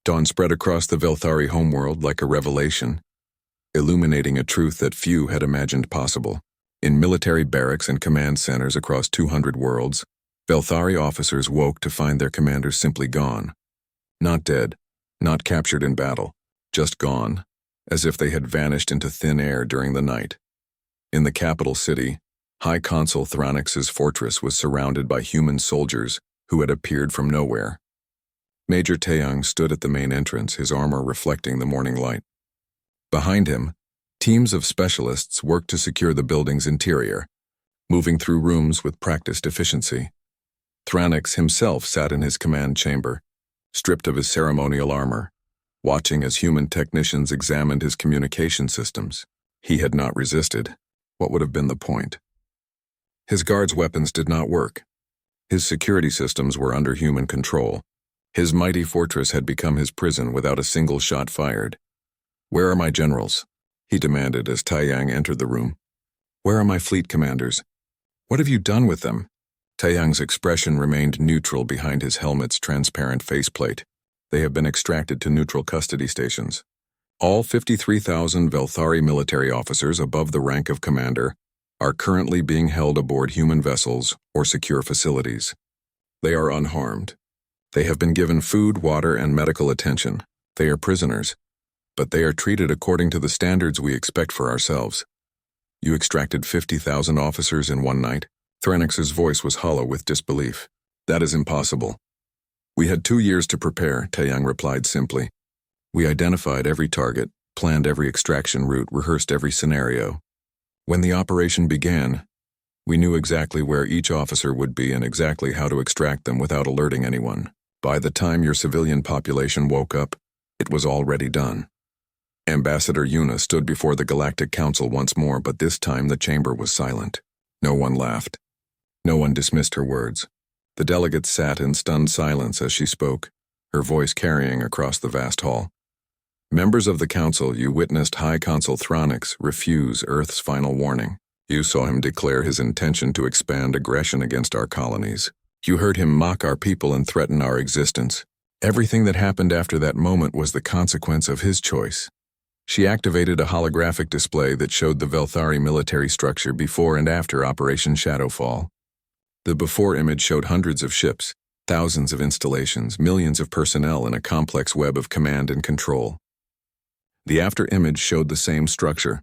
Dawn spread across the Velthari homeworld like a revelation, illuminating a truth that few had imagined possible. In military barracks and command centers across 200 worlds, Velthari officers woke to find their commanders simply gone. Not dead, not captured in battle, just gone, as if they had vanished into thin air during the night. In the capital city, High Consul Thronix's fortress was surrounded by human soldiers who had appeared from nowhere. Major Taeyang stood at the main entrance, his armor reflecting the morning light. Behind him, teams of specialists worked to secure the building's interior, moving through rooms with practiced efficiency. Thronix himself sat in his command chamber, stripped of his ceremonial armor, watching as human technicians examined his communication systems. He had not resisted. What would have been the point? His guards' weapons did not work. His security systems were under human control. His mighty fortress had become his prison without a single shot fired. "Where are my generals?" he demanded as Taeyang entered the room. "Where are my fleet commanders? What have you done with them?" Taeyang's expression remained neutral behind his helmet's transparent faceplate. "They have been extracted to neutral custody stations. All 53,000 Velthari military officers above the rank of commander are currently being held aboard human vessels or secure facilities. They are unharmed. They have been given food, water, and medical attention. They are prisoners, but they are treated according to the standards we expect for ourselves." "You extracted 50,000 officers in one night?" Thronix's voice was hollow with disbelief. "That is impossible." "We had 2 years to prepare," Taeyang replied simply. "We identified every target, planned every extraction route, rehearsed every scenario. When the operation began, we knew exactly where each officer would be and exactly how to extract them without alerting anyone. By the time your civilian population woke up, it was already done." Ambassador Yuna stood before the Galactic Council once more, but this time the chamber was silent. No one laughed. No one dismissed her words. The delegates sat in stunned silence as she spoke, her voice carrying across the vast hall. "Members of the Council, you witnessed High Consul Thronix refuse Earth's final warning. You saw him declare his intention to expand aggression against our colonies. You heard him mock our people and threaten our existence. Everything that happened after that moment was the consequence of his choice." She activated a holographic display that showed the Velthari military structure before and after Operation Shadowfall. The before image showed hundreds of ships, thousands of installations, millions of personnel in a complex web of command and control. The after image showed the same structure,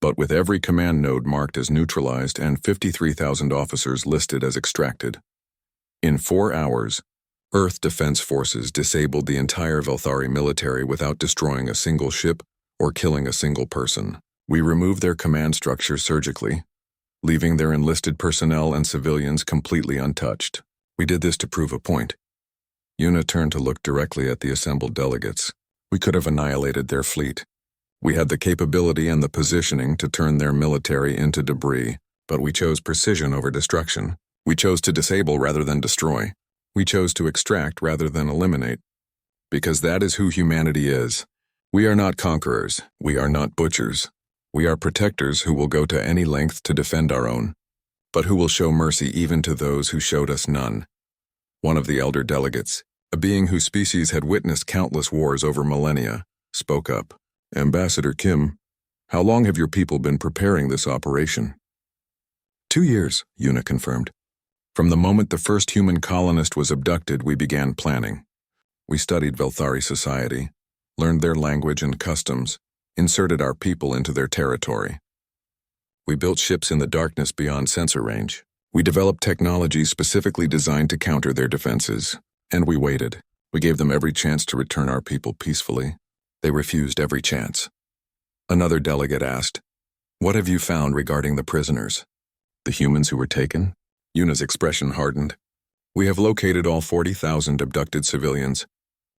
but with every command node marked as neutralized and 53,000 officers listed as extracted. In 4 hours, Earth Defense Forces disabled the entire Velthari military without destroying a single ship or killing a single person. We removed their command structure surgically, leaving their enlisted personnel and civilians completely untouched. We did this to prove a point. Yuna turned to look directly at the assembled delegates. We could have annihilated their fleet. We had the capability and the positioning to turn their military into debris, but we chose precision over destruction. We chose to disable rather than destroy. We chose to extract rather than eliminate. Because that is who humanity is. We are not conquerors. We are not butchers. We are protectors who will go to any length to defend our own, but who will show mercy even to those who showed us none. One of the elder delegates, a being whose species had witnessed countless wars over millennia, spoke up. "Ambassador Kim, how long have your people been preparing this operation?" 2 years, Yuna confirmed. "From the moment the first human colonist was abducted, we began planning. We studied Velthari society, learned their language and customs, inserted our people into their territory. We built ships in the darkness beyond sensor range. We developed technology specifically designed to counter their defenses, and we waited. We gave them every chance to return our people peacefully. They refused every chance." Another delegate asked, "What have you found regarding the prisoners? The humans who were taken?" Yuna's expression hardened. "We have located all 40,000 abducted civilians.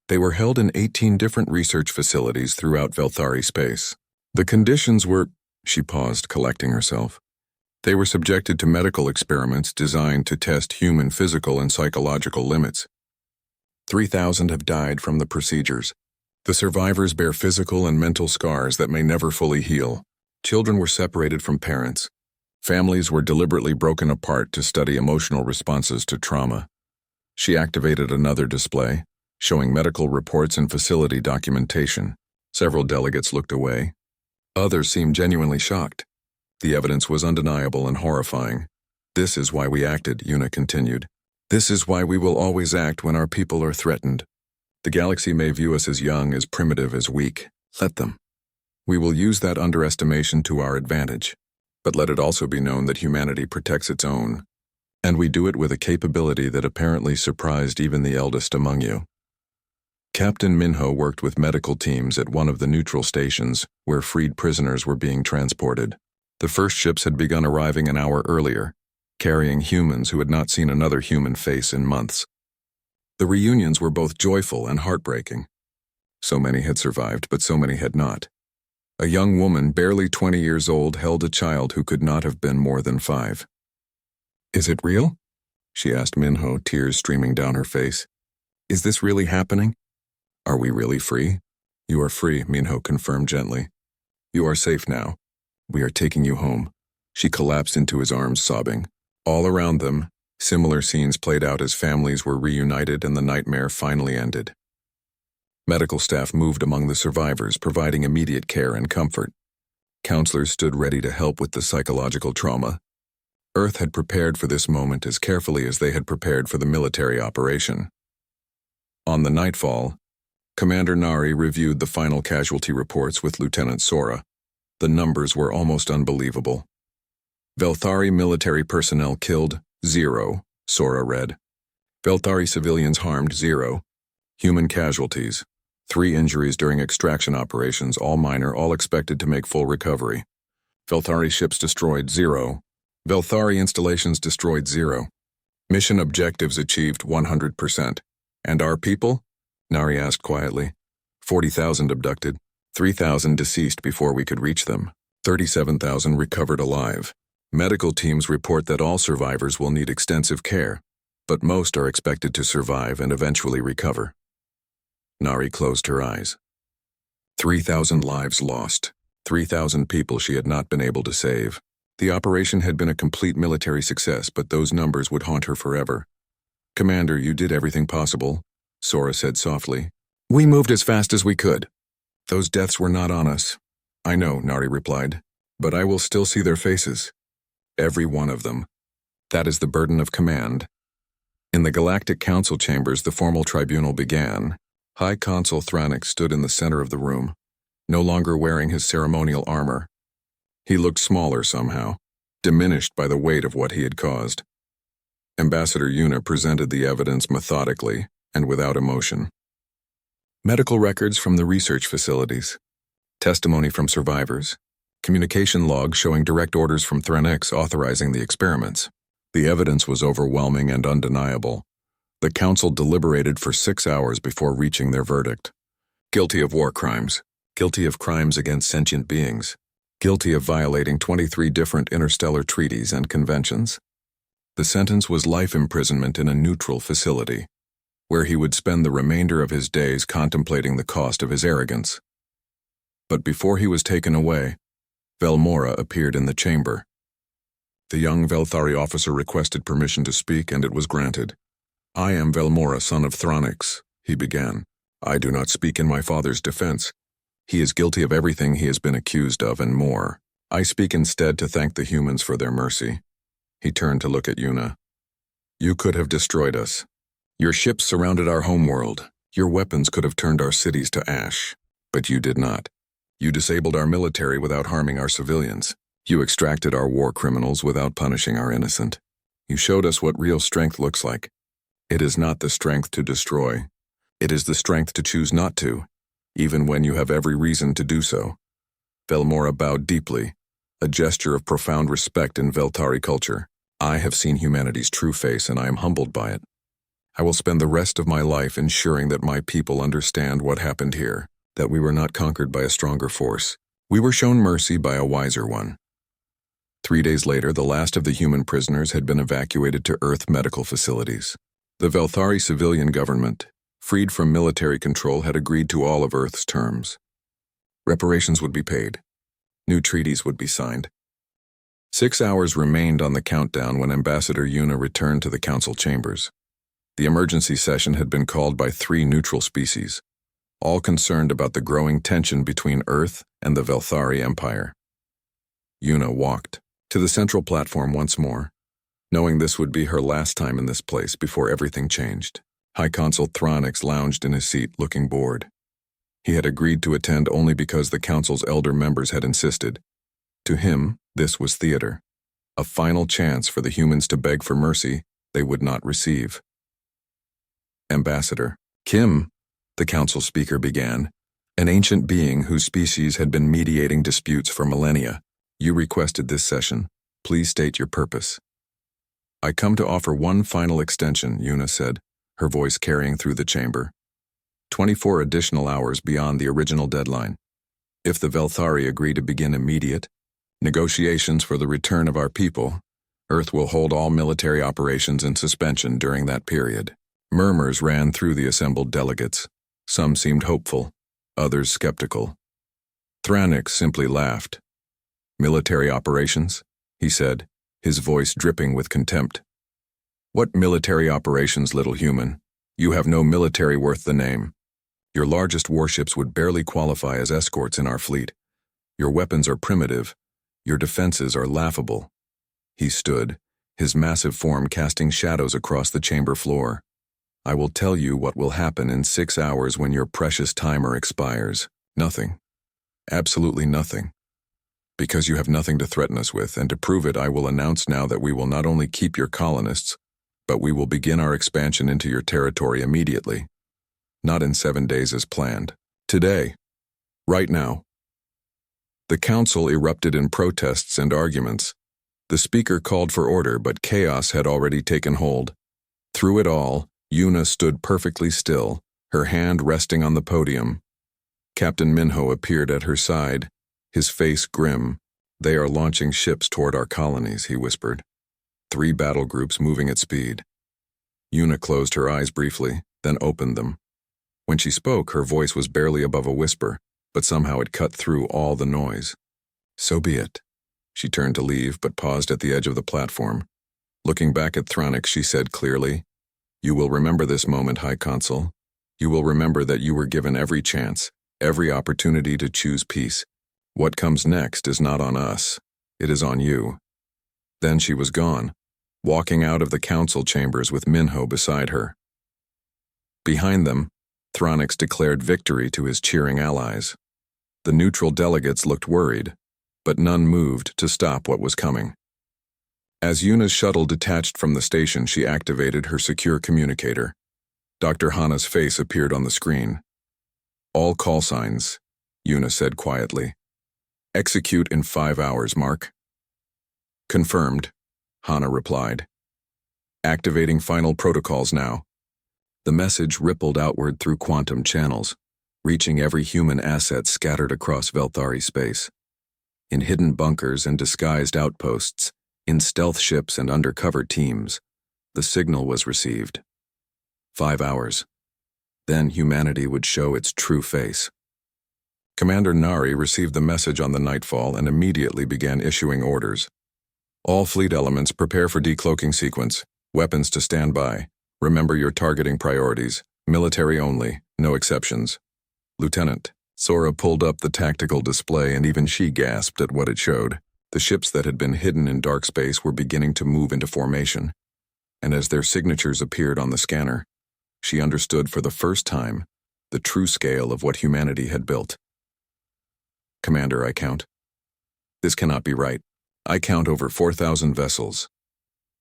They were held in 18 different research facilities throughout Velthari space. The conditions were—" She paused, collecting herself. "They were subjected to medical experiments designed to test human physical and psychological limits. 3,000 have died from the procedures. The survivors bear physical and mental scars that may never fully heal. Children were separated from parents. Families were deliberately broken apart to study emotional responses to trauma." She activated another display, showing medical reports and facility documentation. Several delegates looked away. Others seemed genuinely shocked. The evidence was undeniable and horrifying. "This is why we acted," Yuna continued. "This is why we will always act when our people are threatened. The galaxy may view us as young, as primitive, as weak. Let them. We will use that underestimation to our advantage. But let it also be known that humanity protects its own. And we do it with a capability that apparently surprised even the eldest among you." Captain Minho worked with medical teams at one of the neutral stations where freed prisoners were being transported. The first ships had begun arriving an hour earlier, carrying humans who had not seen another human face in months. The reunions were both joyful and heartbreaking. So many had survived, but so many had not. A young woman, barely 20 years old, held a child who could not have been more than 5. "Is it real?" she asked Minho, tears streaming down her face. "Is this really happening? Are we really free?" "You are free," Minho confirmed gently. "You are safe now. We are taking you home." She collapsed into his arms, sobbing. All around them, similar scenes played out as families were reunited and the nightmare finally ended. Medical staff moved among the survivors, providing immediate care and comfort. Counselors stood ready to help with the psychological trauma. Earth had prepared for this moment as carefully as they had prepared for the military operation. On the nightfall, Commander Nari reviewed the final casualty reports with Lieutenant Sora. The numbers were almost unbelievable. "Velthari military personnel killed, 0, Sora read. "Velthari civilians harmed, 0. Human casualties, 3 injuries during extraction operations, all minor, all expected to make full recovery. Velthari ships destroyed, 0. Velthari installations destroyed, 0. Mission objectives achieved, 100%. And our people?" Nari asked quietly. 40,000 abducted, 3,000 deceased before we could reach them, 37,000 recovered alive. Medical teams report that all survivors will need extensive care, but most are expected to survive and eventually recover. Nari closed her eyes. 3,000 lives lost, 3,000 people she had not been able to save. The operation had been a complete military success, but those numbers would haunt her forever. "Commander, you did everything possible," Sora said softly. "We moved as fast as we could. Those deaths were not on us." "I know," Nari replied, "but I will still see their faces. Every one of them. That is the burden of command." In the Galactic Council chambers, the formal tribunal began. High Consul Thranix stood in the center of the room, no longer wearing his ceremonial armor. He looked smaller somehow, diminished by the weight of what he had caused. Ambassador Yuna presented the evidence methodically and without emotion. Medical records from the research facilities, testimony from survivors, communication logs showing direct orders from Thranix authorizing the experiments. The evidence was overwhelming and undeniable. The council deliberated for 6 hours before reaching their verdict. Guilty of war crimes, guilty of crimes against sentient beings, guilty of violating 23 different interstellar treaties and conventions. The sentence was life imprisonment in a neutral facility, where he would spend the remainder of his days contemplating the cost of his arrogance. But before he was taken away, Velmora appeared in the chamber. The young Velthari officer requested permission to speak, and it was granted. "I am Velmora, son of Thranix," he began. "I do not speak in my father's defense. He is guilty of everything he has been accused of and more. I speak instead to thank the humans for their mercy." He turned to look at Yuna. "You could have destroyed us. Your ships surrounded our homeworld. Your weapons could have turned our cities to ash. But you did not. You disabled our military without harming our civilians. You extracted our war criminals without punishing our innocent. You showed us what real strength looks like. It is not the strength to destroy. It is the strength to choose not to, even when you have every reason to do so." Velmora bowed deeply, a gesture of profound respect in Velthari culture. "I have seen humanity's true face, and I am humbled by it. I will spend the rest of my life ensuring that my people understand what happened here, that we were not conquered by a stronger force. We were shown mercy by a wiser one." 3 days later, the last of the human prisoners had been evacuated to Earth medical facilities. The Velthari civilian government, freed from military control, had agreed to all of Earth's terms. Reparations would be paid. New treaties would be signed. 6 hours remained on the countdown when Ambassador Yuna returned to the council chambers. The emergency session had been called by 3 neutral species, all concerned about the growing tension between Earth and the Velthari Empire. Yuna walked to the central platform once more, knowing this would be her last time in this place before everything changed. High Consul Thronix lounged in his seat, looking bored. He had agreed to attend only because the council's elder members had insisted. To him, this was theater, a final chance for the humans to beg for mercy they would not receive. Ambassador Kim, the council speaker began, an ancient being whose species had been mediating disputes for millennia. You requested this session. Please state your purpose. I come to offer one final extension, Yuna said, her voice carrying through the chamber. 24 additional hours beyond the original deadline. If the Velthari agree to begin immediate negotiations for the return of our people, Earth will hold all military operations in suspension during that period. Murmurs ran through the assembled delegates. Some seemed hopeful, others skeptical. Thranix simply laughed. Military operations? He said, his voice dripping with contempt. What military operations, little human? You have no military worth the name. Your largest warships would barely qualify as escorts in our fleet. Your weapons are primitive. Your defenses are laughable. He stood, his massive form casting shadows across the chamber floor. I will tell you what will happen in 6 hours when your precious timer expires. Nothing. Absolutely nothing. Because you have nothing to threaten us with, and to prove it, I will announce now that we will not only keep your colonists, but we will begin our expansion into your territory immediately. Not in 7 days as planned. Today. Right now. The council erupted in protests and arguments. The speaker called for order, but chaos had already taken hold. Through it all, Yuna stood perfectly still, her hand resting on the podium. Captain Minho appeared at her side, his face grim. They are launching ships toward our colonies, he whispered. 3 battle groups moving at speed. Yuna closed her eyes briefly, then opened them. When she spoke, her voice was barely above a whisper, but somehow it cut through all the noise. So be it. She turned to leave, but paused at the edge of the platform. Looking back at Thronix, she said clearly, You will remember this moment, High Consul. You will remember that you were given every chance, every opportunity to choose peace. What comes next is not on us. It is on you. Then she was gone, walking out of the council chambers with Minho beside her. Behind them, Thronix declared victory to his cheering allies. The neutral delegates looked worried, but none moved to stop what was coming. As Yuna's shuttle detached from the station, she activated her secure communicator. Dr. Hana's face appeared on the screen. All call signs, Yuna said quietly. Execute in 5 hours, Mark. Confirmed, Hana replied. Activating final protocols now. The message rippled outward through quantum channels, reaching every human asset scattered across Velthari space. In hidden bunkers and disguised outposts, in stealth ships and undercover teams, the signal was received. 5 hours. Then humanity would show its true face. Commander Nari received the message on the nightfall and immediately began issuing orders. All fleet elements prepare for decloaking sequence, weapons to stand by. Remember your targeting priorities, military only, no exceptions. Lieutenant, Sora pulled up the tactical display and even she gasped at what it showed. The ships that had been hidden in dark space were beginning to move into formation, and as their signatures appeared on the scanner, she understood for the first time the true scale of what humanity had built. Commander, I count. This cannot be right. I count over 4,000 vessels.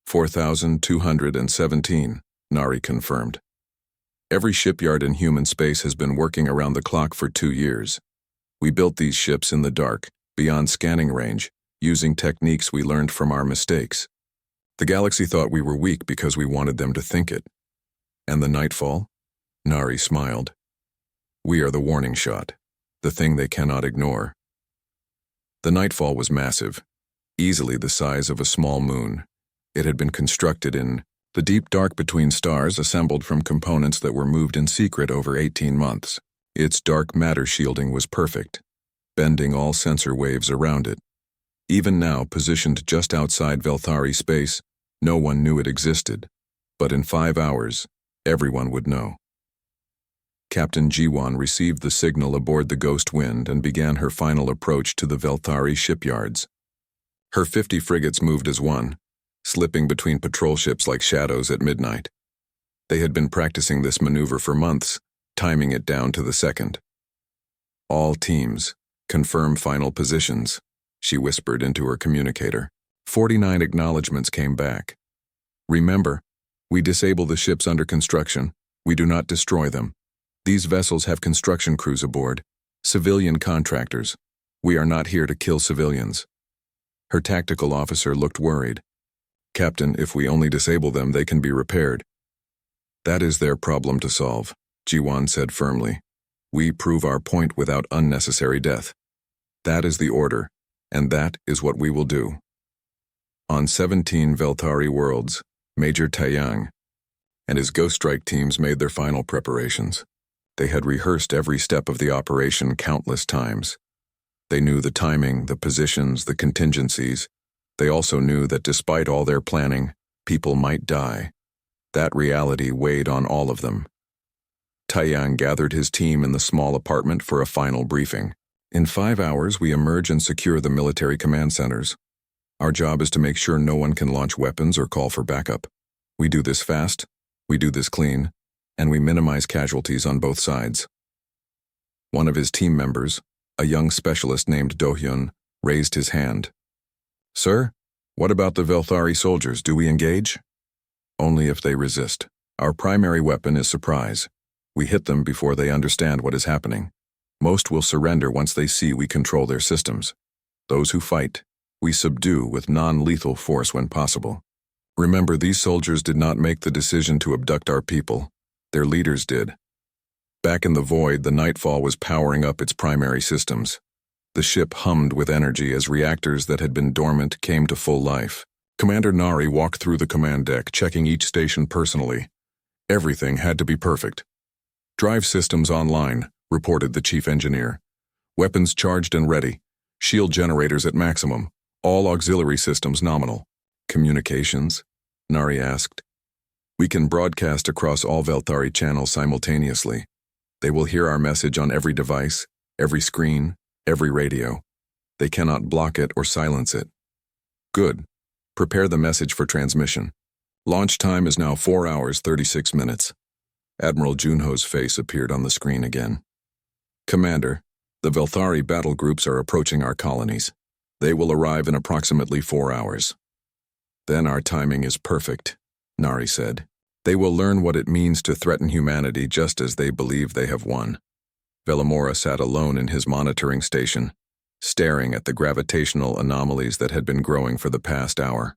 4,217, Nari confirmed. Every shipyard in human space has been working around the clock for 2 years. We built these ships in the dark, beyond scanning range, using techniques we learned from our mistakes. The galaxy thought we were weak because we wanted them to think it. And the nightfall? Nari smiled. We are the warning shot, the thing they cannot ignore. The nightfall was massive, easily the size of a small moon. It had been constructed in the deep dark between stars, assembled from components that were moved in secret over 18 months. Its dark matter shielding was perfect, bending all sensor waves around it. Even now, positioned just outside Velthari space, no one knew it existed. But in 5 hours, Everyone would know. Captain Jiwan received the signal aboard the Ghost Wind and began her final approach to the Velthari shipyards. Her 50 frigates moved as one, slipping between patrol ships like shadows at midnight. They had been practicing this maneuver for months, timing it down to the second. "All teams, confirm final positions," she whispered into her communicator. 49 acknowledgements came back. "Remember, we disable the ships under construction. We do not destroy them. These vessels have construction crews aboard, civilian contractors. We are not here to kill civilians." Her tactical officer looked worried. "Captain, if we only disable them, they can be repaired." "That is their problem to solve," Jiwan said firmly. "We prove our point without unnecessary death. That is the order, and that is what we will do." On 17 Velthari worlds, Major Taiyang and his Ghost Strike teams made their final preparations. They had rehearsed every step of the operation countless times. They knew the timing, the positions, the contingencies. They also knew that despite all their planning, people might die. That reality weighed on all of them. Taiyang gathered his team in the small apartment for a final briefing. "In 5 hours, we emerge and secure the military command centers. Our job is to make sure no one can launch weapons or call for backup. We do this fast, we do this clean, and we minimize casualties on both sides." One of his team members, a young specialist named Do-hyun, raised his hand. "Sir, what about the Velthari soldiers? Do we engage?" "Only if they resist. Our primary weapon is surprise. We hit them before they understand what is happening. Most will surrender once they see we control their systems. Those who fight, we subdue with non-lethal force when possible. Remember, these soldiers did not make the decision to abduct our people. Their leaders did." Back in the void, the Nightfall was powering up its primary systems. The ship hummed with energy as reactors that had been dormant came to full life. Commander Nari walked through the command deck, checking each station personally. Everything had to be perfect. "Drive systems online," reported the chief engineer. "Weapons charged and ready. Shield generators at maximum. All auxiliary systems nominal." "Communications?" Nari asked. "We can broadcast across all Velthari channels simultaneously. They will hear our message on every device, every screen, every radio. They cannot block it or silence it." "Good. Prepare the message for transmission. Launch time is now 4 hours 36 minutes. Admiral Junho's face appeared on the screen again. "Commander, the Velthari battle groups are approaching our colonies. They will arrive in approximately 4 hours. Then our timing is perfect," Nari said. "They will learn what it means to threaten humanity just as they believe they have won." Velamora sat alone in his monitoring station, staring at the gravitational anomalies that had been growing for the past hour.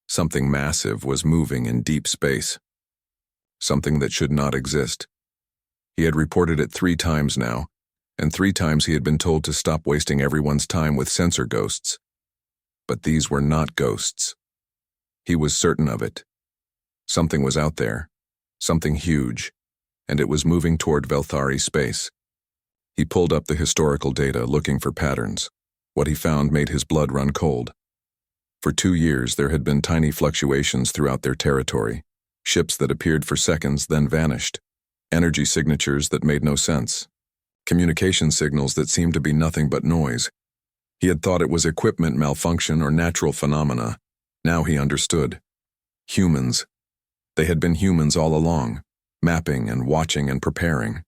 Something massive was moving in deep space. Something that should not exist. He had reported it 3 times now, and 3 times he had been told to stop wasting everyone's time with sensor ghosts. But these were not ghosts. He was certain of it. Something was out there, something huge, and it was moving toward Velthari space. He pulled up the historical data, looking for patterns. What he found made his blood run cold. For 2 years, there had been tiny fluctuations throughout their territory. Ships that appeared for seconds, then vanished. Energy signatures that made no sense. Communication signals that seemed to be nothing but noise. He had thought it was equipment malfunction or natural phenomena. Now he understood. Humans. They had been humans all along, mapping and watching and preparing.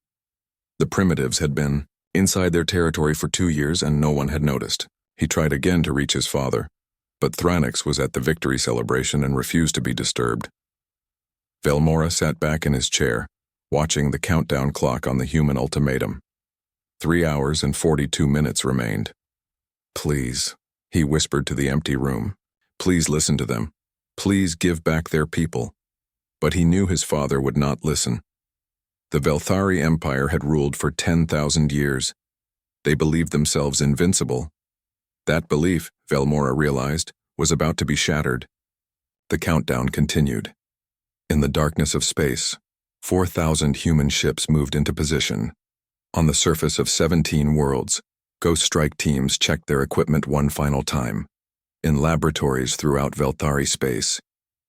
The primitives had been inside their territory for 2 years and no one had noticed. He tried again to reach his father, but Thranix was at the victory celebration and refused to be disturbed. Velmora sat back in his chair, watching the countdown clock on the human ultimatum. 3 hours and 42 minutes remained. "Please," he whispered to the empty room. "Please listen to them. Please give back their people." But he knew his father would not listen. The Velthari Empire had ruled for 10,000 years. They believed themselves invincible. That belief, Velmora realized, was about to be shattered. The countdown continued. In the darkness of space, 4,000 human ships moved into position. On the surface of 17 worlds, Ghost Strike teams checked their equipment one final time. In laboratories throughout Velthari space,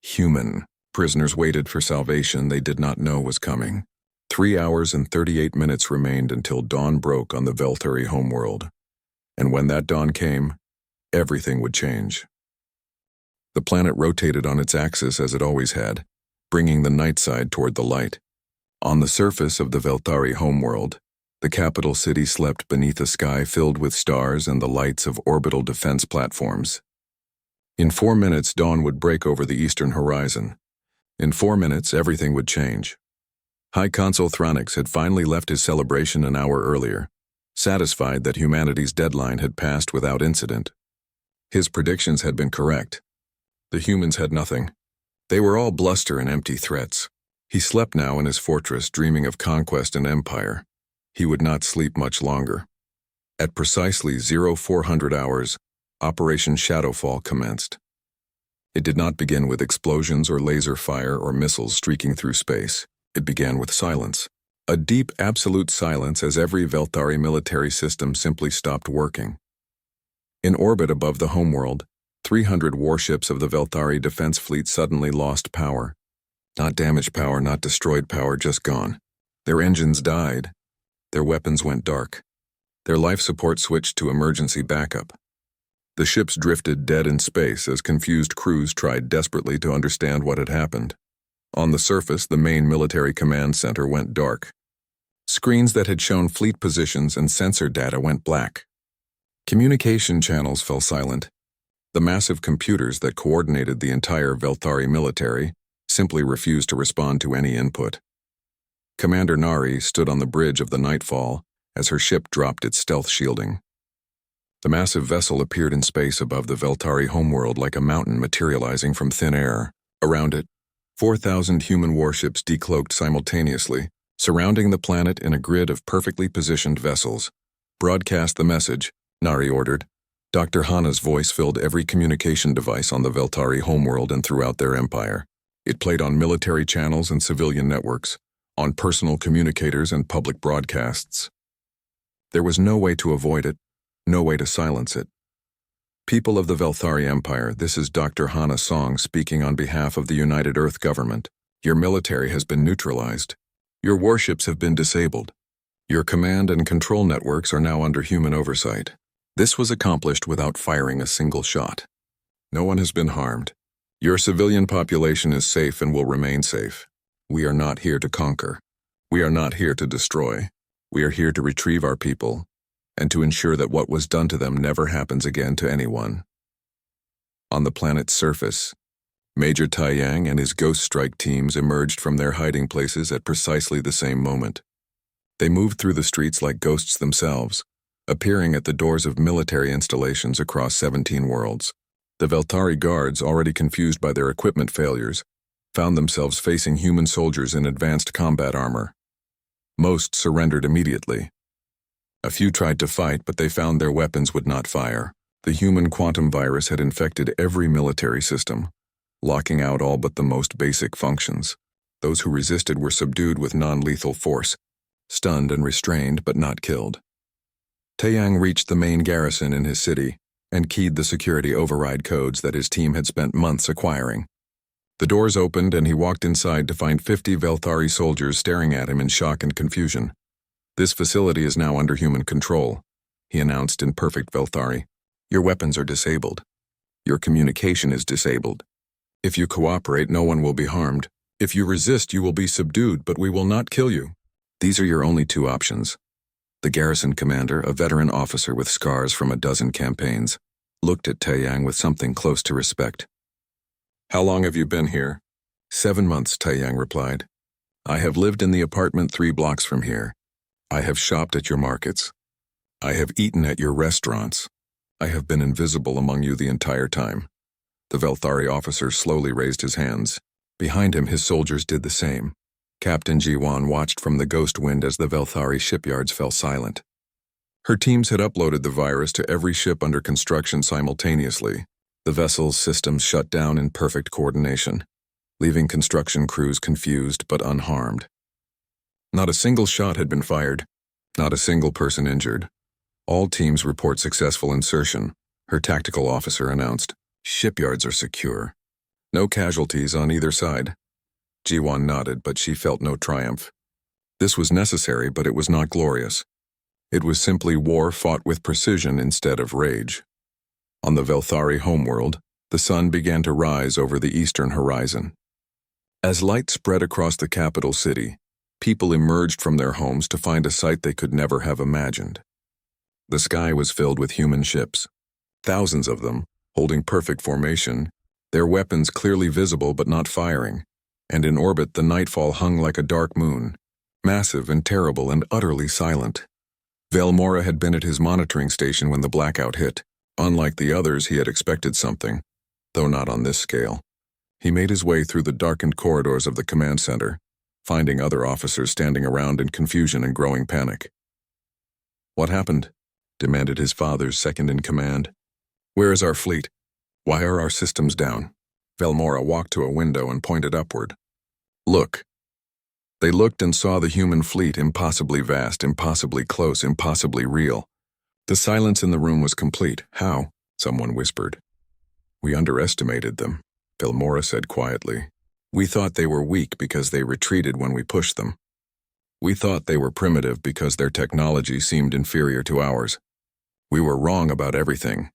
human Prisoners waited for salvation they did not know was coming. 3 hours and 38 minutes remained until dawn broke on the Velthari homeworld. And when that dawn came, everything would change. The planet rotated on its axis as it always had, bringing the night side toward the light. On the surface of the Velthari homeworld, the capital city slept beneath a sky filled with stars and the lights of orbital defense platforms. In 4 minutes, dawn would break over the eastern horizon. In 4 minutes, everything would change. High Consul Thronix had finally left his celebration an hour earlier, satisfied that humanity's deadline had passed without incident. His predictions had been correct. The humans had nothing. They were all bluster and empty threats. He slept now in his fortress, dreaming of conquest and empire. He would not sleep much longer. At precisely 0400 hours, Operation Shadowfall commenced. It did not begin with explosions or laser fire or missiles streaking through space. It began with silence. A deep, absolute silence as every Velthari military system simply stopped working. In orbit above the homeworld, 300 warships of the Velthari defense fleet suddenly lost power. Not damaged power, not destroyed power, just gone. Their engines died. Their weapons went dark. Their life support switched to emergency backup. The ships drifted dead in space as confused crews tried desperately to understand what had happened. On the surface, the main military command center went dark. Screens that had shown fleet positions and sensor data went black. Communication channels fell silent. The massive computers that coordinated the entire Velthari military simply refused to respond to any input. Commander Nari stood on the bridge of the Nightfall as her ship dropped its stealth shielding. The massive vessel appeared in space above the Velthari homeworld like a mountain materializing from thin air. Around it, 4,000 human warships decloaked simultaneously, surrounding the planet in a grid of perfectly positioned vessels. "Broadcast the message," Nari ordered. Dr. Hana's voice filled every communication device on the Velthari homeworld and throughout their empire. It played on military channels and civilian networks, on personal communicators and public broadcasts. There was no way to avoid it, no way to silence it. "People of the Velthari Empire, this is Dr. Hana Song speaking on behalf of the United Earth Government. Your military has been neutralized. Your warships have been disabled. Your command and control networks are now under human oversight. This was accomplished without firing a single shot. No one has been harmed. Your civilian population is safe and will remain safe. We are not here to conquer. We are not here to destroy. We are here to retrieve our people and to ensure that what was done to them never happens again to anyone." On the planet's surface, Major Taiyang and his Ghost Strike teams emerged from their hiding places at precisely the same moment. They moved through the streets like ghosts themselves, appearing at the doors of military installations across 17 worlds. The Velthari guards, already confused by their equipment failures, found themselves facing human soldiers in advanced combat armor. Most surrendered immediately. A few tried to fight, but they found their weapons would not fire. The human quantum virus had infected every military system, locking out all but the most basic functions. Those who resisted were subdued with non-lethal force, stunned and restrained but not killed. Taiyang reached the main garrison in his city and keyed the security override codes that his team had spent months acquiring. The doors opened and he walked inside to find 50 Velthari soldiers staring at him in shock and confusion. "This facility is now under human control," he announced in perfect Velthari. "Your weapons are disabled. Your communication is disabled. If you cooperate, no one will be harmed. If you resist, you will be subdued, but we will not kill you. These are your only 2 options." The garrison commander, a veteran officer with scars from a dozen campaigns, looked at Taiyang with something close to respect. "How long have you been here?" 7 months, Taiyang replied. "I have lived in the apartment 3 blocks from here. I have shopped at your markets. I have eaten at your restaurants. I have been invisible among you the entire time." The Velthari officer slowly raised his hands. Behind him, his soldiers did the same. Captain Jiwan watched from the ghost wind as the Velthari shipyards fell silent. Her teams had uploaded the virus to every ship under construction simultaneously. The vessel's systems shut down in perfect coordination, leaving construction crews confused but unharmed. Not a single shot had been fired, not a single person injured. "All teams report successful insertion," her tactical officer announced. "Shipyards are secure. No casualties on either side." Jiwan nodded, but she felt no triumph. This was necessary, but it was not glorious. It was simply war fought with precision instead of rage. On the Velthari homeworld, the sun began to rise over the eastern horizon. As light spread across the capital city, people emerged from their homes to find a sight they could never have imagined. The sky was filled with human ships, thousands of them, holding perfect formation, their weapons clearly visible but not firing, and in orbit the nightfall hung like a dark moon, massive and terrible and utterly silent. Velmora had been at his monitoring station when the blackout hit. Unlike the others, he had expected something, though not on this scale. He made his way through the darkened corridors of the command center, finding other officers standing around in confusion and growing panic. "What happened?" demanded his father's second-in-command. "Where is our fleet? Why are our systems down?" Velmora walked to a window and pointed upward. "Look." They looked and saw the human fleet, impossibly vast, impossibly close, impossibly real. The silence in the room was complete. "How?" someone whispered. "We underestimated them," Velmora said quietly. "We thought they were weak because they retreated when we pushed them. We thought they were primitive because their technology seemed inferior to ours. We were wrong about everything."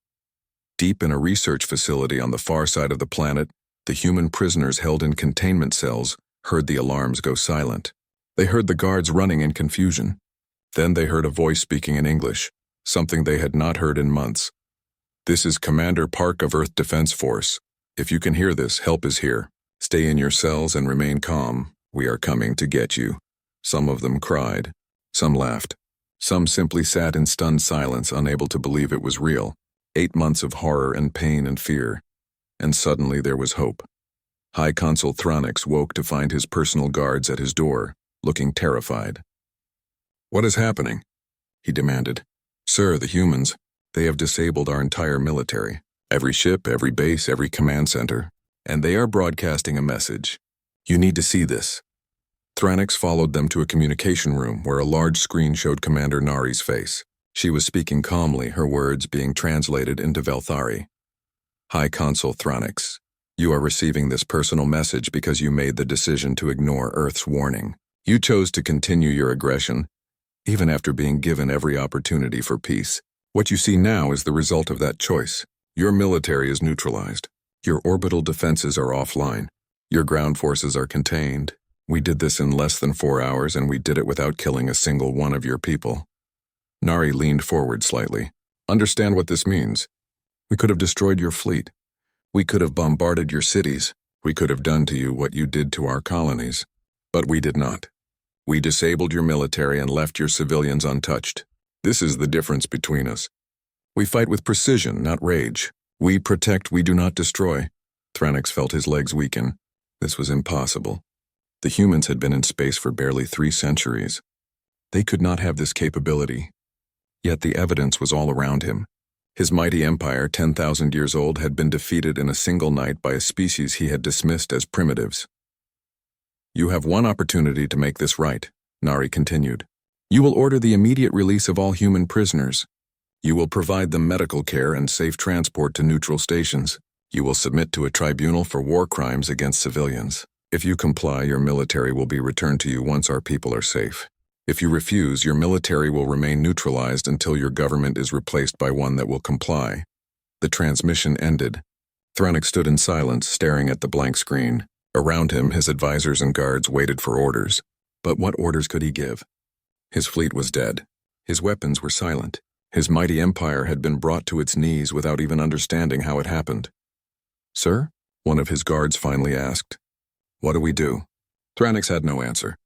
Deep in a research facility on the far side of the planet, the human prisoners held in containment cells heard the alarms go silent. They heard the guards running in confusion. Then they heard a voice speaking in English, something they had not heard in months. "This is Commander Park of Earth Defense Force. If you can hear this, help is here. Stay in your cells and remain calm. We are coming to get you." Some of them cried. Some laughed. Some simply sat in stunned silence, unable to believe it was real. 8 months of horror and pain and fear. And suddenly there was hope. High Consul Thronix woke to find his personal guards at his door, looking terrified. "What is happening?" he demanded. "Sir, the humans, they have disabled our entire military. Every ship, every base, every command center. And they are broadcasting a message. You need to see this." Thronix followed them to a communication room where a large screen showed Commander Nari's face. She was speaking calmly, her words being translated into Velthari. "High Consul Thronix, you are receiving this personal message because you made the decision to ignore Earth's warning. You chose to continue your aggression, even after being given every opportunity for peace. What you see now is the result of that choice. Your military is neutralized. Your orbital defenses are offline. Your ground forces are contained. We did this in less than 4 hours, and we did it without killing a single one of your people." Nari leaned forward slightly. "Understand what this means. We could have destroyed your fleet. We could have bombarded your cities. We could have done to you what you did to our colonies. But we did not. We disabled your military and left your civilians untouched. This is the difference between us. We fight with precision, not rage. We protect, we do not destroy." Thronix felt his legs weaken. This was impossible. The humans had been in space for barely 3 centuries. They could not have this capability. Yet the evidence was all around him. His mighty empire, 10,000 years old, had been defeated in a single night by a species he had dismissed as primitives. "You have one opportunity to make this right," Nari continued. "You will order the immediate release of all human prisoners. You will provide them medical care and safe transport to neutral stations. You will submit to a tribunal for war crimes against civilians. If you comply, your military will be returned to you once our people are safe. If you refuse, your military will remain neutralized until your government is replaced by one that will comply." The transmission ended. Thronix stood in silence, staring at the blank screen. Around him, his advisors and guards waited for orders. But what orders could he give? His fleet was dead. His weapons were silent. His mighty empire had been brought to its knees without even understanding how it happened. "Sir?" one of his guards finally asked. "What do we do?" Thronix had no answer.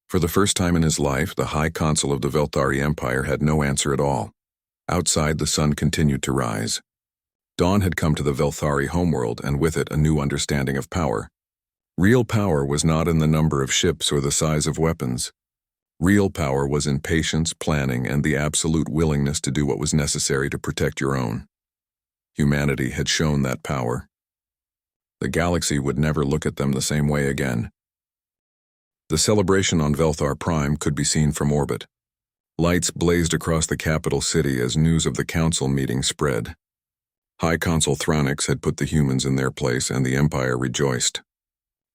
For the first time in his life, the High Consul of the Velthari Empire had no answer at all. Outside, the sun continued to rise. Dawn had come to the Velthari homeworld, and with it a new understanding of power. Real power was not in the number of ships or the size of weapons. Real power was in patience, planning, and the absolute willingness to do what was necessary to protect your own. Humanity had shown that power. The galaxy would never look at them the same way again. The celebration on Velthar Prime could be seen from orbit. Lights blazed across the capital city as news of the council meeting spread. High Consul Thronix had put the humans in their place, and the Empire rejoiced.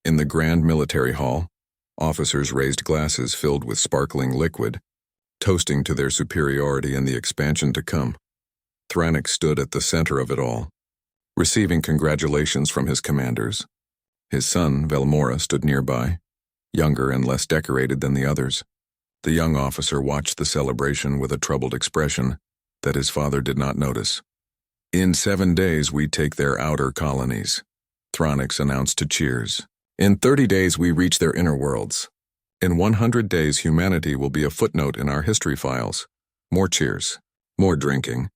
In the grand military hall, officers raised glasses filled with sparkling liquid, toasting to their superiority and the expansion to come. Thranik stood at the center of it all, receiving congratulations from his commanders. His son, Velmora, stood nearby, younger and less decorated than the others. The young officer watched the celebration with a troubled expression that his father did not notice. "In 7 days we take their outer colonies," Thranik announced to cheers. "In 30 days we reach their inner worlds. In 100 days humanity will be a footnote in our history files." More cheers. More drinking.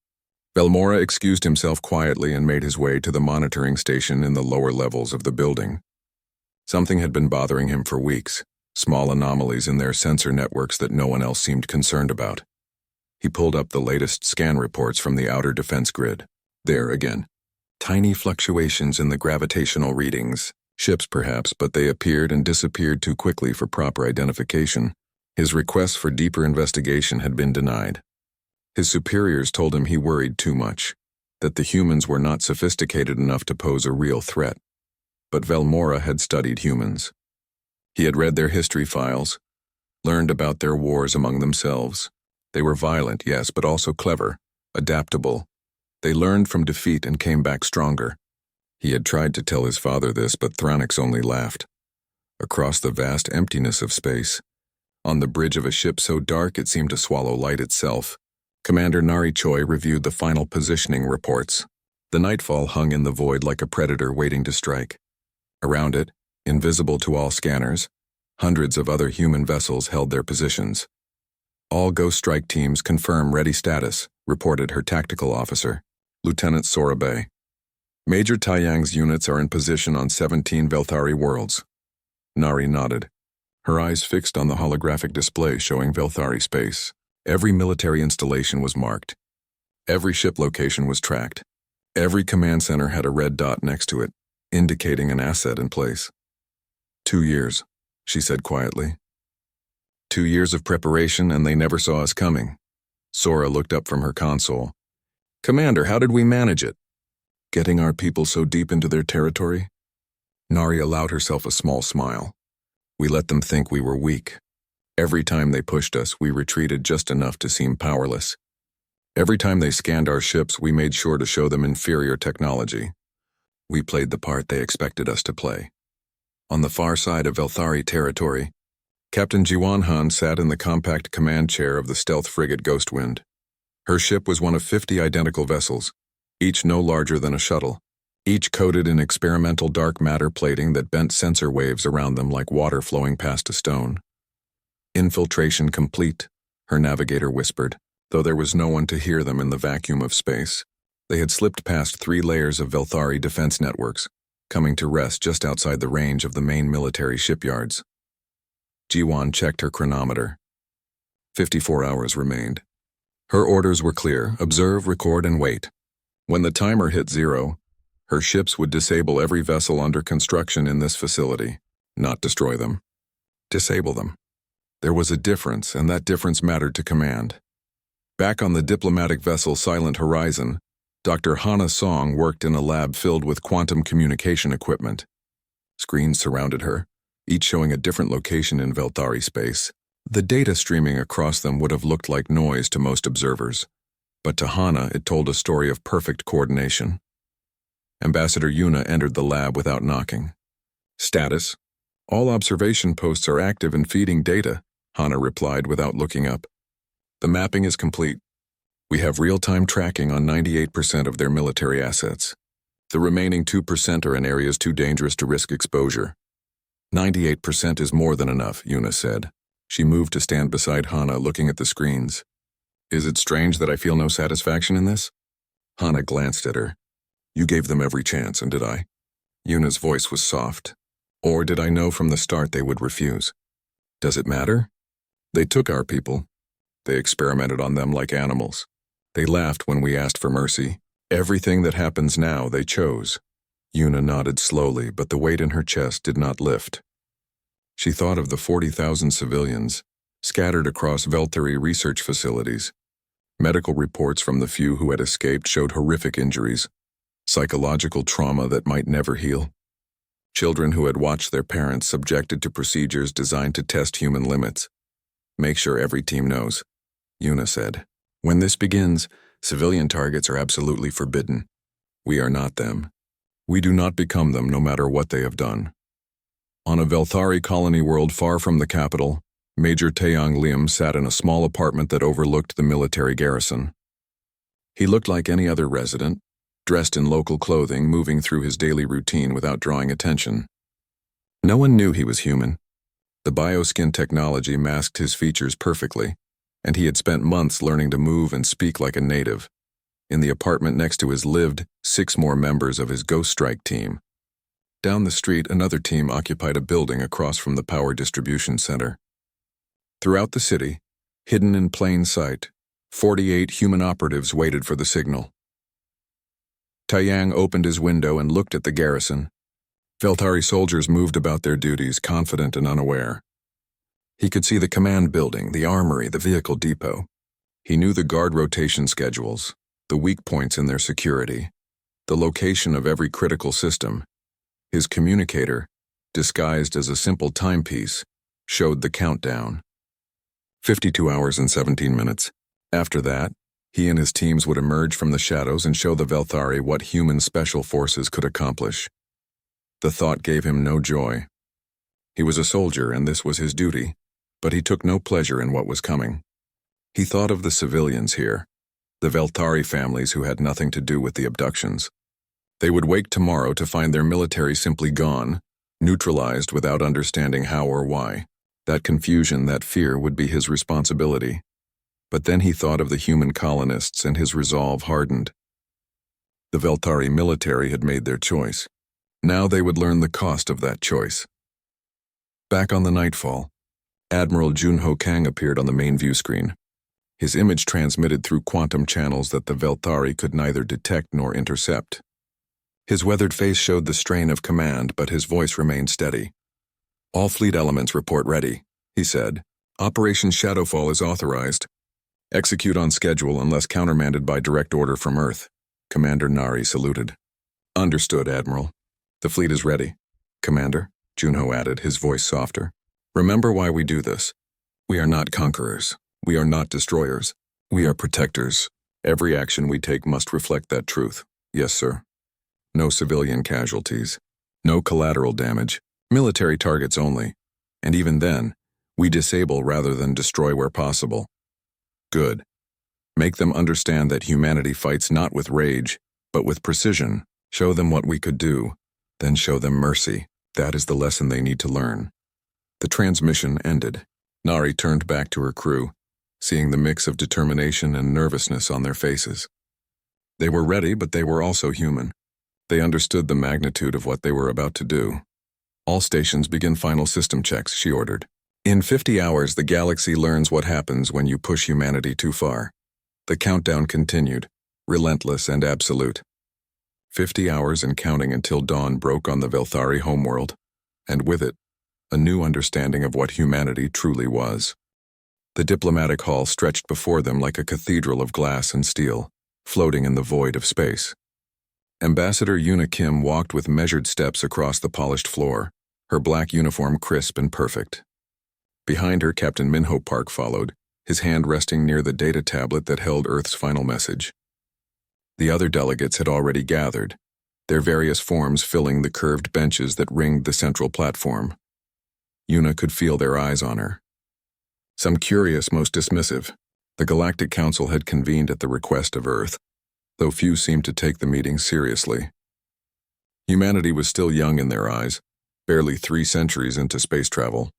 Velmora excused himself quietly and made his way to the monitoring station in the lower levels of the building. Something had been bothering him for weeks, small anomalies in their sensor networks that no one else seemed concerned about. He pulled up the latest scan reports from the outer defense grid. There again. Tiny fluctuations in the gravitational readings. Ships perhaps, but they appeared and disappeared too quickly for proper identification. His request for deeper investigation had been denied. His superiors told him he worried too much, that the humans were not sophisticated enough to pose a real threat. But Velmora had studied humans. He had read their history files, learned about their wars among themselves. They were violent, yes, but also clever, adaptable. They learned from defeat and came back stronger. He had tried to tell his father this, but Thranik only laughed. Across the vast emptiness of space, on the bridge of a ship so dark it seemed to swallow light itself, Commander Nari Choi reviewed the final positioning reports. The nightfall hung in the void like a predator waiting to strike. Around it, invisible to all scanners, hundreds of other human vessels held their positions. "All Ghost Strike teams confirm ready status," reported her tactical officer, Lieutenant Sorabe. "Major Taiyang's units are in position on 17 Velthari worlds." Nari nodded, her eyes fixed on the holographic display showing Velthari space. Every military installation was marked. Every ship location was tracked. Every command center had a red dot next to it, indicating an asset in place. 2 years, she said quietly. 2 years of preparation, and they never saw us coming. Sora looked up from her console. "Commander, how did we manage it?" "Getting our people so deep into their territory?" Nari allowed herself a small smile. "We let them think we were weak. Every time they pushed us, we retreated just enough to seem powerless. Every time they scanned our ships, we made sure to show them inferior technology. We played the part they expected us to play." On the far side of Velthari territory, Captain Jiwan Han sat in the compact command chair of the stealth frigate Ghostwind. Her ship was one of 50 identical vessels, each no larger than a shuttle, each coated in experimental dark matter plating that bent sensor waves around them like water flowing past a stone. "Infiltration complete," her navigator whispered, though there was no one to hear them in the vacuum of space. They had slipped past 3 layers of Velthari defense networks, coming to rest just outside the range of the main military shipyards. Jiwan checked her chronometer. 54 hours remained. Her orders were clear: observe, record, and wait. When the timer hit 0, her ships would disable every vessel under construction in this facility, not destroy them. Disable them. There was a difference, and that difference mattered to command. Back on the diplomatic vessel Silent Horizon, Dr. Hana Song worked in a lab filled with quantum communication equipment. Screens surrounded her, each showing a different location in Velthari space. The data streaming across them would have looked like noise to most observers, but to Hana it told a story of perfect coordination. Ambassador Yuna entered the lab without knocking. "Status? All observation posts are active and feeding data," Hana replied without looking up. "The mapping is complete. We have real-time tracking on 98% of their military assets. The remaining 2% are in areas too dangerous to risk exposure." 98% is more than enough, Yuna said. She moved to stand beside Hana, looking at the screens. "Is it strange that I feel no satisfaction in this?" Hana glanced at her. "You gave them every chance, and did I?" Yuna's voice was soft. "Or did I know from the start they would refuse? Does it matter? They took our people. They experimented on them like animals. They laughed when we asked for mercy. Everything that happens now they chose." Yuna nodded slowly, but the weight in her chest did not lift. She thought of the 40,000 civilians scattered across Velthari research facilities. Medical reports from the few who had escaped showed horrific injuries, psychological trauma that might never heal. Children who had watched their parents subjected to procedures designed to test human limits. Make sure every team knows, Yuna said. When this begins, civilian targets are absolutely forbidden. We are not them. We do not become them no matter what they have done. On a Velthari colony world far from the capital, Major Taeyang Liam sat in a small apartment that overlooked the military garrison. He looked like any other resident, dressed in local clothing, moving through his daily routine without drawing attention. No one knew he was human. The bioskin technology masked his features perfectly, and he had spent months learning to move and speak like a native. In the apartment next to his lived 6 more members of his Ghost Strike team. Down the street, another team occupied a building across from the power distribution center. Throughout the city, hidden in plain sight, 48 human operatives waited for the signal. Taeyang opened his window and looked at the garrison. Velthari soldiers moved about their duties, confident and unaware. He could see the command building, the armory, the vehicle depot. He knew the guard rotation schedules, the weak points in their security, the location of every critical system. His communicator, disguised as a simple timepiece, showed the countdown. 52 hours and 17 minutes. After that, he and his teams would emerge from the shadows and show the Velthari what human special forces could accomplish. The thought gave him no joy. He was a soldier and this was his duty, but he took no pleasure in what was coming. He thought of the civilians here, the Velthari families who had nothing to do with the abductions. They would wake tomorrow to find their military simply gone, neutralized without understanding how or why. That confusion, that fear would be his responsibility. But then he thought of the human colonists and his resolve hardened. The Velthari military had made their choice. Now they would learn the cost of that choice. Back on the Nightfall, Admiral Junho Kang appeared on the main view screen. His image transmitted through quantum channels that the Velthari could neither detect nor intercept. His weathered face showed the strain of command, but his voice remained steady. "All fleet elements report ready," he said. "Operation Shadowfall is authorized. Execute on schedule unless countermanded by direct order from Earth." Commander Nari saluted. "Understood, Admiral. The fleet is ready." "Commander," Junho added, his voice softer. "Remember why we do this. We are not conquerors. We are not destroyers. We are protectors. Every action we take must reflect that truth." "Yes, sir." "No civilian casualties. No collateral damage. Military targets only. And even then, we disable rather than destroy where possible." "Good. Make them understand that humanity fights not with rage, but with precision. Show them what we could do, then show them mercy. That is the lesson they need to learn." The transmission ended. Nari turned back to her crew, seeing the mix of determination and nervousness on their faces. They were ready, but they were also human. They understood the magnitude of what they were about to do. "All stations begin final system checks," she ordered. "In 50 hours, the galaxy learns what happens when you push humanity too far." The countdown continued, relentless and absolute. 50 hours and counting until dawn broke on the Velthari homeworld, and with it, a new understanding of what humanity truly was. The diplomatic hall stretched before them like a cathedral of glass and steel, floating in the void of space. Ambassador Yuna Kim walked with measured steps across the polished floor, her black uniform crisp and perfect. Behind her, Captain Minho Park followed, his hand resting near the data tablet that held Earth's final message. The other delegates had already gathered, their various forms filling the curved benches that ringed the central platform. Yuna could feel their eyes on her. Some curious, most dismissive. The Galactic Council had convened at the request of Earth, though few seemed to take the meeting seriously. Humanity was still young in their eyes, barely 3 centuries into space travel.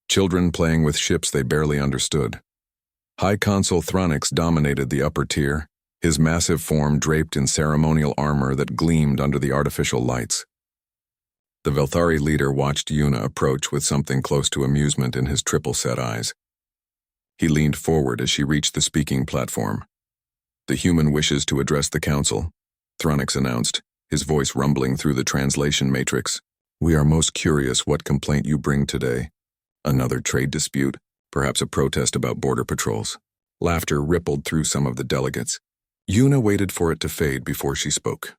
Children playing with ships they barely understood. High Consul Thronix dominated the upper tier, his massive form draped in ceremonial armor that gleamed under the artificial lights. The Velthari leader watched Yuna approach with something close to amusement in his triple-set eyes. He leaned forward as she reached the speaking platform. "The human wishes to address the council," Thronix announced, his voice rumbling through the translation matrix. "We are most curious what complaint you bring today. Another trade dispute, perhaps a protest about border patrols." Laughter rippled through some of the delegates. Yuna waited for it to fade before she spoke.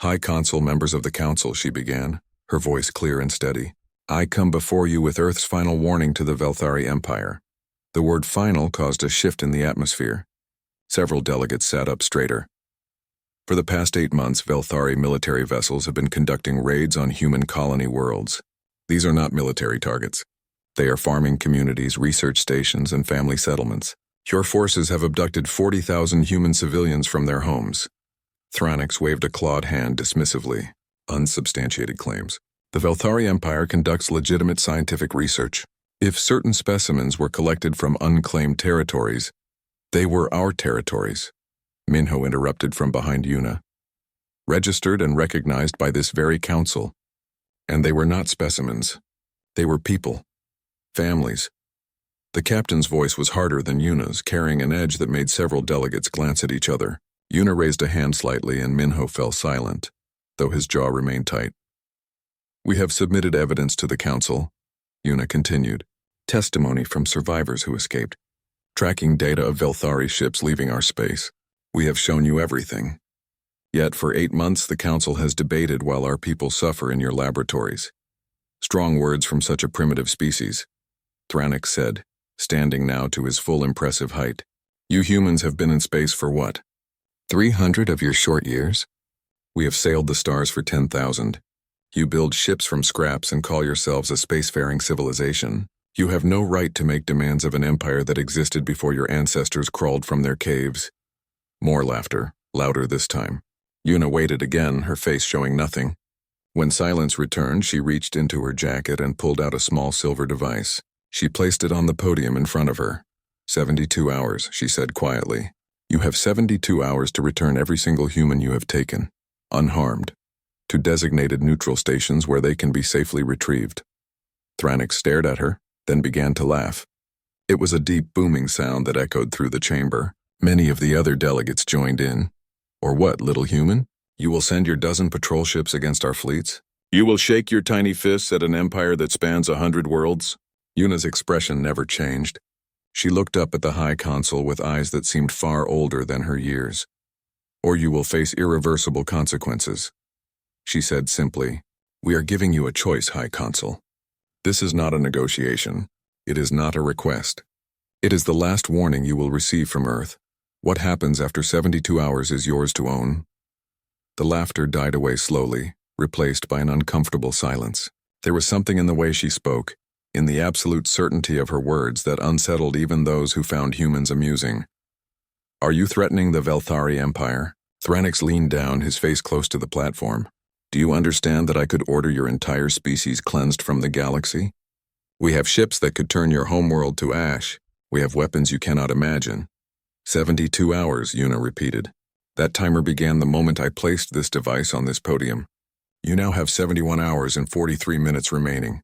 "High Consul, members of the council," she began, her voice clear and steady. "I come before you with Earth's final warning to the Velthari Empire." The word final caused a shift in the atmosphere. Several delegates sat up straighter. For the past 8 months, Velthari military vessels have been conducting raids on human colony worlds. These are not military targets. They are farming communities, research stations, and family settlements. Your forces have abducted 40,000 human civilians from their homes. Thranix waved a clawed hand dismissively. Unsubstantiated claims. The Velthari Empire conducts legitimate scientific research. If certain specimens were collected from unclaimed territories, they were our territories. Minho interrupted from behind Yuna. Registered and recognized by this very council. And they were not specimens. They were people. Families. The captain's voice was harder than Yuna's, carrying an edge that made several delegates glance at each other. Yuna raised a hand slightly and Minho fell silent, though his jaw remained tight. "We have submitted evidence to the council," Yuna continued. "Testimony from survivors who escaped. Tracking data of Velthari ships leaving our space. We have shown you everything. Yet for 8 months the council has debated while our people suffer in your laboratories." Strong words from such a primitive species, Thranix said, standing now to his full impressive height. "You humans have been in space for what? 300 of your short years? We have sailed the stars for 10,000. You build ships from scraps and call yourselves a spacefaring civilization. You have no right to make demands of an empire that existed before your ancestors crawled from their caves." More laughter, louder this time. Yuna waited again, her face showing nothing. When silence returned, she reached into her jacket and pulled out a small silver device. She placed it on the podium in front of her. 72 hours, she said quietly. "You have 72 hours to return every single human you have taken, unharmed, to designated neutral stations where they can be safely retrieved." Thranix stared at her, then began to laugh. It was a deep booming sound that echoed through the chamber. Many of the other delegates joined in. "Or what, little human? You will send your dozen patrol ships against our fleets? You will shake your tiny fists at an empire that spans 100 worlds?" Yuna's expression never changed. She looked up at the High Consul with eyes that seemed far older than her years. "Or you will face irreversible consequences." She said simply, "We are giving you a choice, High Consul. This is not a negotiation. It is not a request. It is the last warning you will receive from Earth. What happens after 72 hours is yours to own." The laughter died away slowly, replaced by an uncomfortable silence. There was something in the way she spoke, in the absolute certainty of her words, that unsettled even those who found humans amusing. "Are you threatening the Velthari Empire?" Thranix leaned down, his face close to the platform. "Do you understand that I could order your entire species cleansed from the galaxy? We have ships that could turn your homeworld to ash. We have weapons you cannot imagine." 72 hours, Yuna repeated. "That timer began the moment I placed this device on this podium. You now have 71 hours and 43 minutes remaining."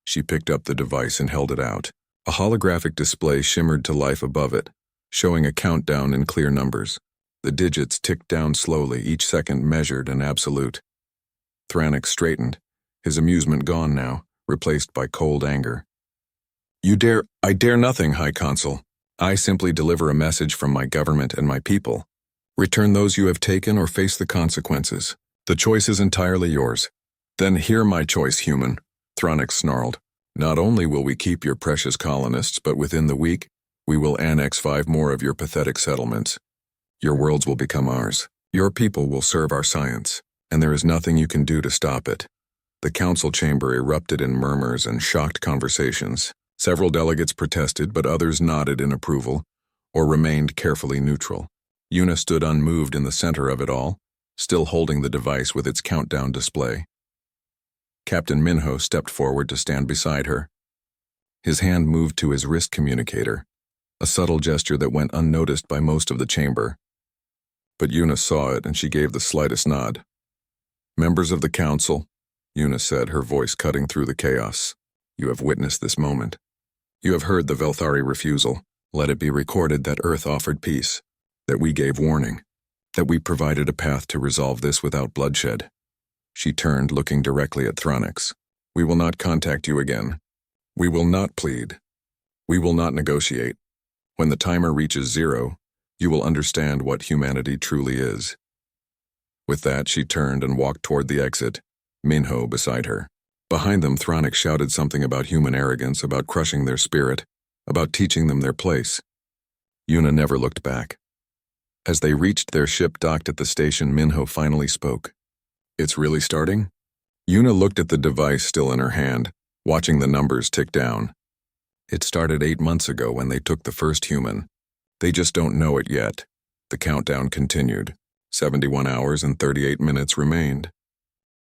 She picked up the device and held it out. A holographic display shimmered to life above it, showing a countdown in clear numbers. The digits ticked down slowly, each second measured and absolute. Thranix straightened, his amusement gone now, replaced by cold anger. I dare nothing, High Consul. I simply deliver a message from my government and my people. Return those you have taken or face the consequences. The choice is entirely yours." "Then hear my choice, human," Thranix snarled. "Not only will we keep your precious colonists, but within the week, we will annex 5 more of your pathetic settlements. Your worlds will become ours. Your people will serve our science, and there is nothing you can do to stop it." The council chamber erupted in murmurs and shocked conversations. Several delegates protested, but others nodded in approval, or remained carefully neutral. Yuna stood unmoved in the center of it all, still holding the device with its countdown display. Captain Minho stepped forward to stand beside her. His hand moved to his wrist communicator, a subtle gesture that went unnoticed by most of the chamber. But Yuna saw it, and she gave the slightest nod. "Members of the council," Yuna said, her voice cutting through the chaos, "you have witnessed this moment. You have heard the Velthari refusal. Let it be recorded that Earth offered peace, that we gave warning, that we provided a path to resolve this without bloodshed." She turned, looking directly at Thranix. "We will not contact you again. We will not plead. We will not negotiate. When the timer reaches 0, you will understand what humanity truly is." With that, she turned and walked toward the exit, Minho beside her. Behind them, Thronik shouted something about human arrogance, about crushing their spirit, about teaching them their place. Yuna never looked back. As they reached their ship docked at the station, Minho finally spoke. "It's really starting?" Yuna looked at the device still in her hand, watching the numbers tick down. It started 8 months ago when they took the first human. They just don't know it yet. The countdown continued. 71 hours and 38 minutes remained.